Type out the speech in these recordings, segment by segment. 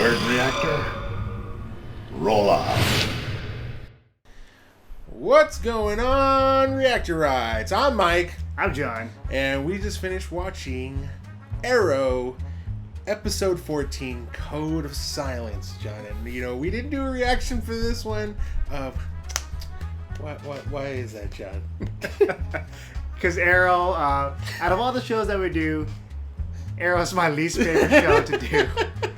Third reactor, roll off. What's going on, Reactorites? I'm Mike. I'm John. And we just finished watching Arrow, episode 14, Code of Silence, John. And, we didn't do a reaction for this one. Why is that, John? Because Arrow, out of all the shows that we do, Arrow is my least favorite show to do.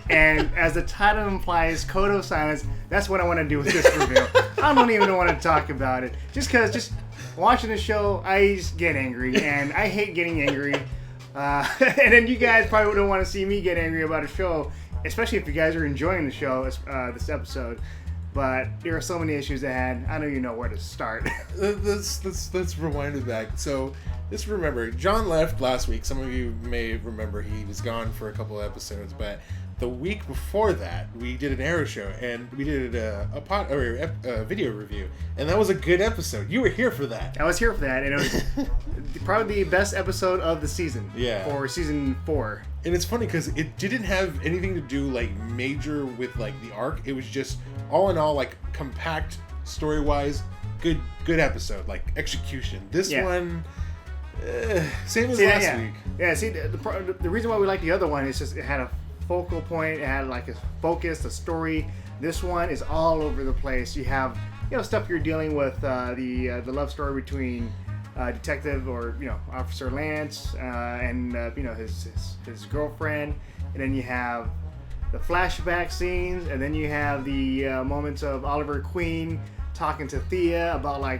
And as the title implies, Code of Silence, that's what I want to do with this review. I don't even want to talk about it. Just watching the show, I just get angry. And I hate getting angry. And then you guys probably don't want to see me get angry about a show, especially if you guys are enjoying the show, this episode. But there are so many issues ahead. I don't even know where to start. Let's rewind it back. So, just remember, John left last week. Some of you may remember he was gone for a couple of episodes, but the week before that, we did an Arrow show, and we did a video review, and that was a good episode. You were here for that. I was here for that, and it was probably the best episode of the season. Yeah. For season 4. And it's funny because it didn't have anything to do major with the arc. It was just all in all compact story-wise, good episode, execution. This one, same as last week. Yeah. See, the reason why we like the other one is just it had a focal point. It had a focus, a story. This one is all over the place. You have stuff you're dealing with, the love story between Detective or Officer Lance and his girlfriend, and then you have the flashback scenes, and then you have the moments of Oliver Queen talking to Thea about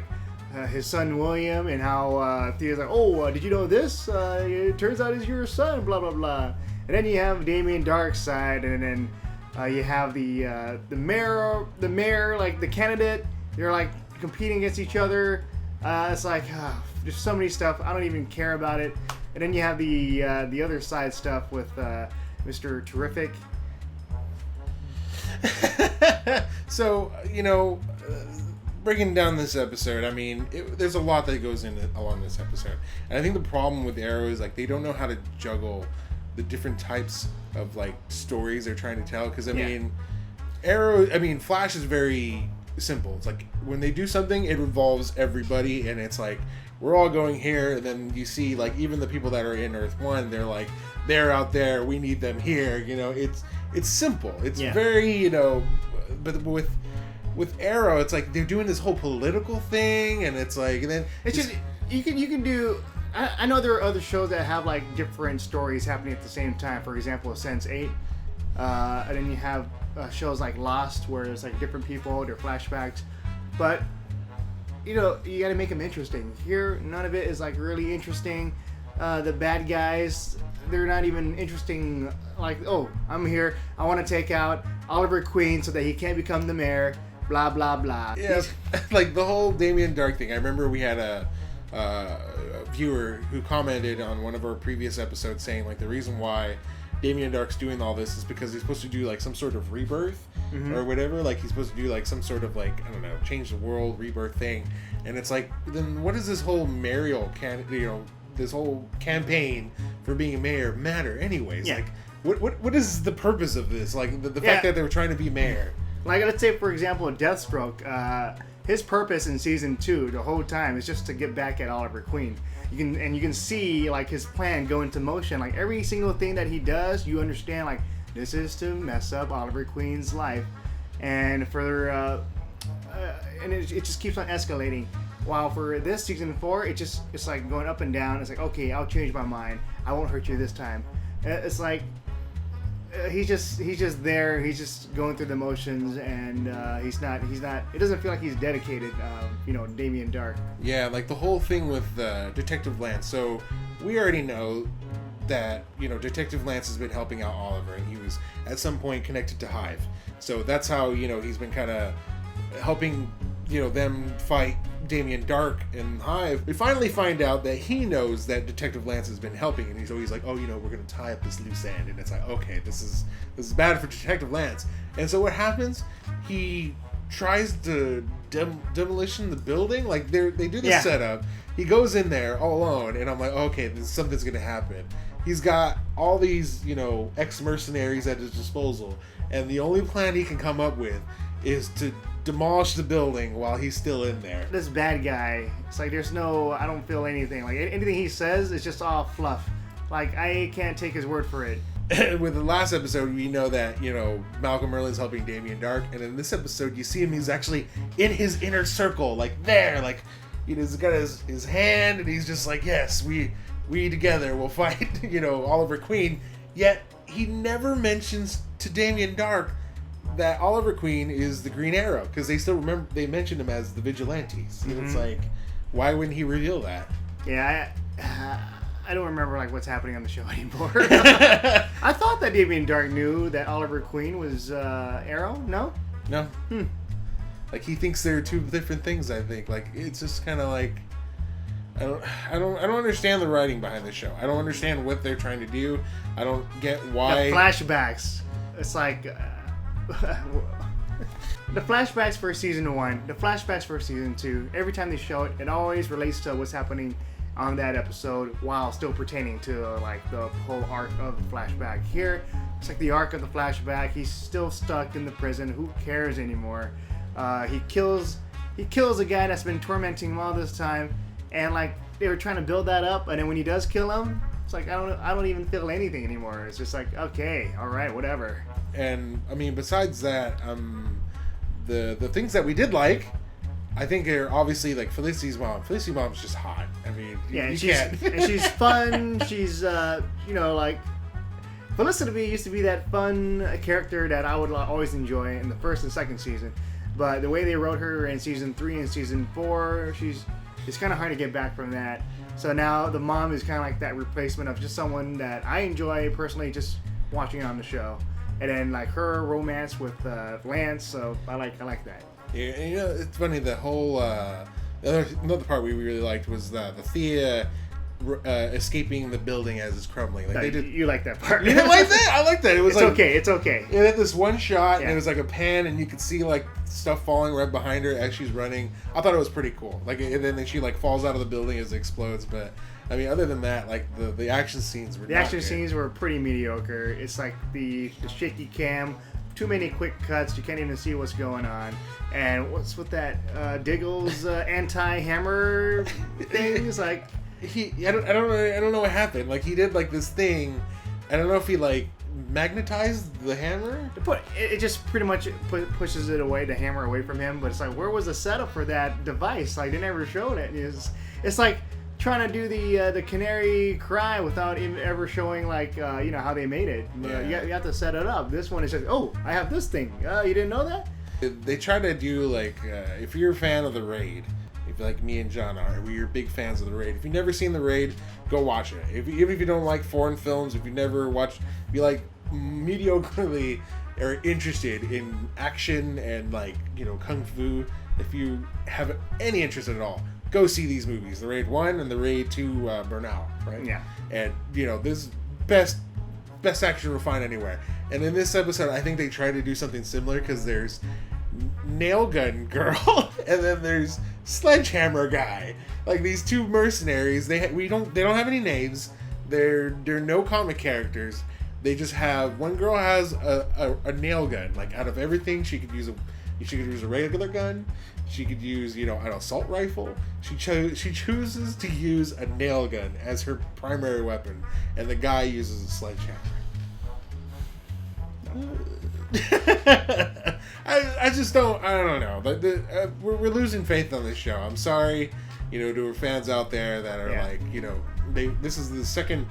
his son William, and how Thea's like, did you know this? It turns out it's your son, blah blah blah. And then you have Damien Darkseid, and then you have the mayor, the candidate. They're competing against each other. It's there's so many stuff. I don't even care about it. And then you have the other side stuff with Mr. Terrific. So, breaking down this episode, I mean, there's a lot that goes along this episode. And I think the problem with Arrow is they don't know how to juggle the different types of stories they're trying to tell. Because Flash is very simple. It's when they do something, it involves everybody, and it's we're all going here. And then you see even the people that are in Earth 1, they're they're out there, we need them here. It's simple. It's very but with Arrow, it's they're doing this whole political thing, and it's and then it's just you can do. I know there are other shows that have different stories happening at the same time. For example, Sense8, and then you have shows like Lost, where it's different people, they're flashbacks, but you got to make them interesting. Here, none of it is really interesting. The bad guys, they're not even interesting. I'm here, I want to take out Oliver Queen so that he can't become the mayor. Blah blah blah. Yeah, the whole Damien Dark thing. I remember we had a viewer who commented on one of our previous episodes saying the reason why Damien Dark's doing all this is because he's supposed to do some sort of rebirth or whatever. He's supposed to do some sort of I don't know, change the world rebirth thing. And it's then what does this whole mayoral this whole campaign for being a mayor matter anyways? Yeah. What is the purpose of this? The fact that they were trying to be mayor. Let's say, for example, Deathstroke. His purpose in season 2 the whole time is just to get back at Oliver Queen. You can see his plan go into motion. Every single thing that he does, you understand this is to mess up Oliver Queen's life, and further, and it just keeps on escalating. While for this season 4, it's going up and down. It's okay, I'll change my mind. I won't hurt you this time. It's he's just there. He's just going through the motions, and he's not. It doesn't feel like he's dedicated. Damien Dark. Yeah, the whole thing with Detective Lance. So we already know that Detective Lance has been helping out Oliver, and he was at some point connected to Hive. So that's how he's been kind of helping them fight Damien Dark and Hive. We finally find out that he knows that Detective Lance has been helping, and he's always we're going to tie up this loose end, and it's okay, this is bad for Detective Lance. And so what happens? He tries to demolition the building. They do the setup. He goes in there all alone, and I'm okay, something's going to happen. he's got all these, ex-mercenaries at his disposal, and the only plan he can come up with is to demolish the building while he's still in there. This bad guy, it's like I don't feel anything. Like anything he says is just all fluff. Like I can't take his word for it. With the last episode, we know that, Malcolm Merlyn's helping Damien Dark, and in this episode, you see him, he's actually in his inner circle, like there, like, he's got his hand, and he's just like, yes, we together will fight, Oliver Queen, yet he never mentions to Damien Dark that Oliver Queen is the Green Arrow, because they mentioned him as the Vigilantes. Mm-hmm. It's like, why wouldn't he reveal that? Yeah, I don't remember like what's happening on the show anymore. I thought that Damien Dark knew that Oliver Queen was Arrow. No. No. Like he thinks they're two different things. I think like it's just kind of like I don't understand the writing behind the show. I don't understand what they're trying to do. I don't get why. The flashbacks. It's like the flashbacks for season 1, the flashbacks for season 2. Every time they show it, it always relates to what's happening on that episode while still pertaining to like the whole arc of the flashback. Here it's like the arc of the flashback. He's still stuck in the prison. Who cares anymore? He kills a guy that's been tormenting him all this time, and like they were trying to build that up, and then when he does kill him, it's like I don't even feel anything anymore. It's just like, okay, all right, whatever. And I mean, besides that, the things that we did like, I think are obviously like Felicity's mom. Felicity's mom's just hot. I mean, Yeah, you and can't. she's fun. She's like Felicity used to be that fun character that I would always enjoy in the first and second season. But the way they wrote her in season 3 and season 4, it's kind of hard to get back from that. So now the mom is kind of like that replacement of just someone that I enjoy personally just watching on the show. And then like her romance with Lance, so I like that. Yeah, and it's funny. The whole another part we really liked was the Thea escaping the building as it's crumbling. Like they did. You like that part? You didn't like that? I like that. It was It's like okay. It's okay. It had this one shot, and Yeah. it was like a pan, and you could see like stuff falling right behind her as she's running. I thought it was pretty cool. Like, and then she like falls out of the building as it explodes. But I mean, other than that, like the action scenes were. The action scenes were pretty mediocre. It's like the shaky cam, too many quick cuts. You can't even see what's going on. And what's with that Diggle's anti-hammer thing? It's like I don't know what happened. Like he did like this thing. I don't know if he like magnetized the hammer. it just pretty much pushes it away, the hammer away from him. But it's like, where was the setup for that device? Like they never showed it. It's like trying to do the canary cry without even ever showing like how they made it. Yeah. You have to set it up. This one is just, oh, I have this thing. You didn't know that? They try to do like if you're a fan of The Raid, if like me and John are, we're big fans of The Raid. If you've never seen The Raid, go watch it. Even if you don't like foreign films, if you never watched, be like mediocrely are interested in action and like kung fu, if you have any interest at all, go see these movies: The Raid 1 and The Raid 2 Burnout, right? Yeah. And this best action you'll find anywhere. And in this episode, I think they try to do something similar because there's nail gun girl and then there's sledgehammer guy. Like these two mercenaries, they don't have any names. They're no comic characters. They just have, one girl has a nail gun. Like out of everything, she could use a regular gun. She could use an assault rifle. She chooses to use a nail gun as her primary weapon, and the guy uses a sledgehammer. I just don't. I don't know. But we're losing faith on this show. I'm sorry, to our fans out there that are like, this is the second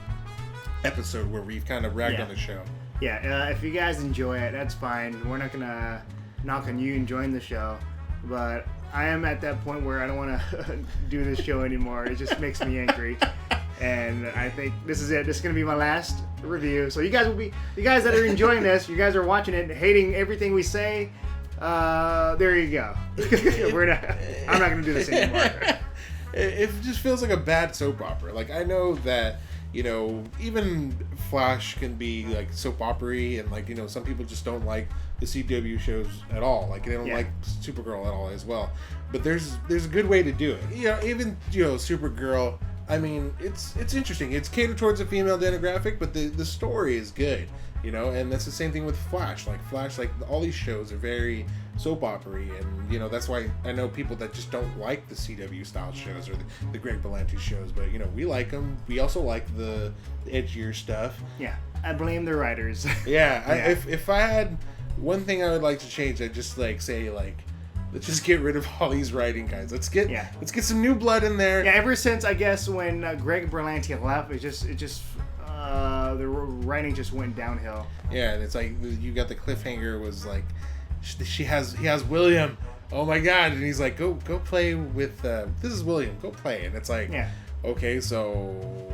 episode where we've kind of ragged on the show. Yeah, if you guys enjoy it, that's fine. We're not gonna knock on you enjoying the show, but I am at that point where I don't want to do this show anymore. It just makes me angry, and I think this is it. This is gonna be my last review. So you guys that are enjoying this, you guys are watching it, hating everything we say. There you go. I'm not gonna do this anymore. It just feels like a bad soap opera. Like I know that even Flash can be like soap opera-y, and like some people just don't like the CW shows at all. Like they don't like Supergirl at all as well. But there's a good way to do it. Even Supergirl, I mean, it's interesting. It's catered towards a female demographic, but the story is good, you know. And that's the same thing with Flash. Like all these shows are very soap opera-y, and you know that's why I know people that just don't like the CW style shows or the Greg Berlanti shows, but you know we like them. We also like the edgier stuff. Yeah, I blame the writers. Yeah, if I had one thing I would like to change, I'd just like say like, let's just get rid of all these writing guys. Let's get some new blood in there. Yeah, ever since I guess when Greg Berlanti left, it just the writing just went downhill. Yeah, and it's like you got the cliffhanger was like he has William. Oh my God! And he's like, go play with this is William. Go play. And it's like, okay, so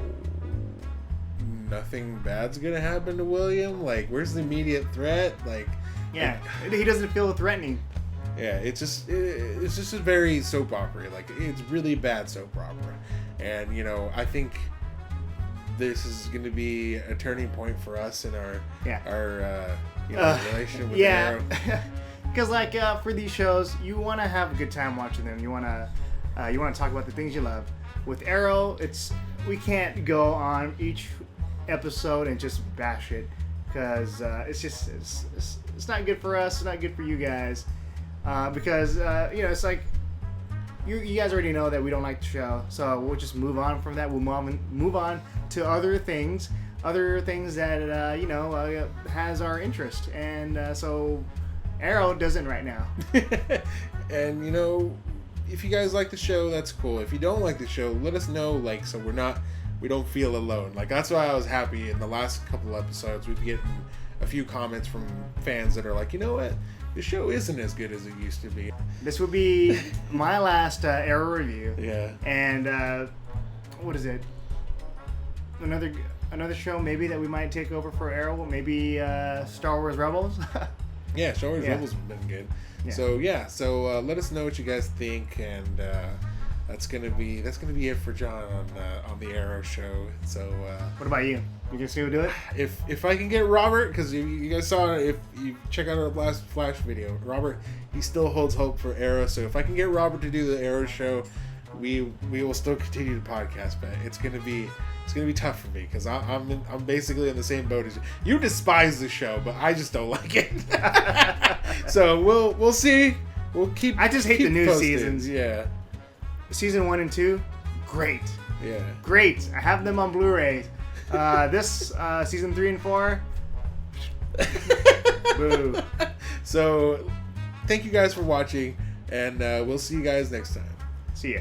nothing bad's gonna happen to William. Like, where's the immediate threat? Like, yeah, he doesn't feel threatening. Yeah, it's just a very soap opera. Like, it's really bad soap opera, and you know, I think this is going to be a turning point for us in our relationship with Arrow. Because like for these shows, you want to have a good time watching them. You want to talk about the things you love. With Arrow, we can't go on each episode and just bash it because it's not good for us. It's not good for you guys. Because it's like you guys already know that we don't like the show, so we'll just move on from that. We'll move on to other things that has our interest, and so Arrow doesn't right now. And you know, if you guys like the show, that's cool. If you don't like the show, let us know. Like, so we don't feel alone. Like, that's why I was happy in the last couple episodes. We've getting a few comments from fans that are like, you know what? The show isn't as good as it used to be. This will be my last Arrow review. Yeah. And what is it? Another show maybe that we might take over for Arrow. Maybe Star Wars Rebels. Yeah, Star Wars Rebels have been good. Yeah. So let us know what you guys think, and that's gonna be it for John on the Arrow show. So what about you? You can still do it? If I can get Robert, because you guys saw, if you check out our last Flash video, Robert, he still holds hope for Arrow. So if I can get Robert to do the Arrow show, we will still continue the podcast. But it's gonna be tough for me because I'm basically in the same boat as you. You despise the show, but I just don't like it. So we'll see. We'll keep. I just hate the new seasons. Yeah. Season 1 and 2, great. Yeah. Great. I have them on Blu-ray. This season 3 and 4. Boo. So, thank you guys for watching, and we'll see you guys next time. See ya.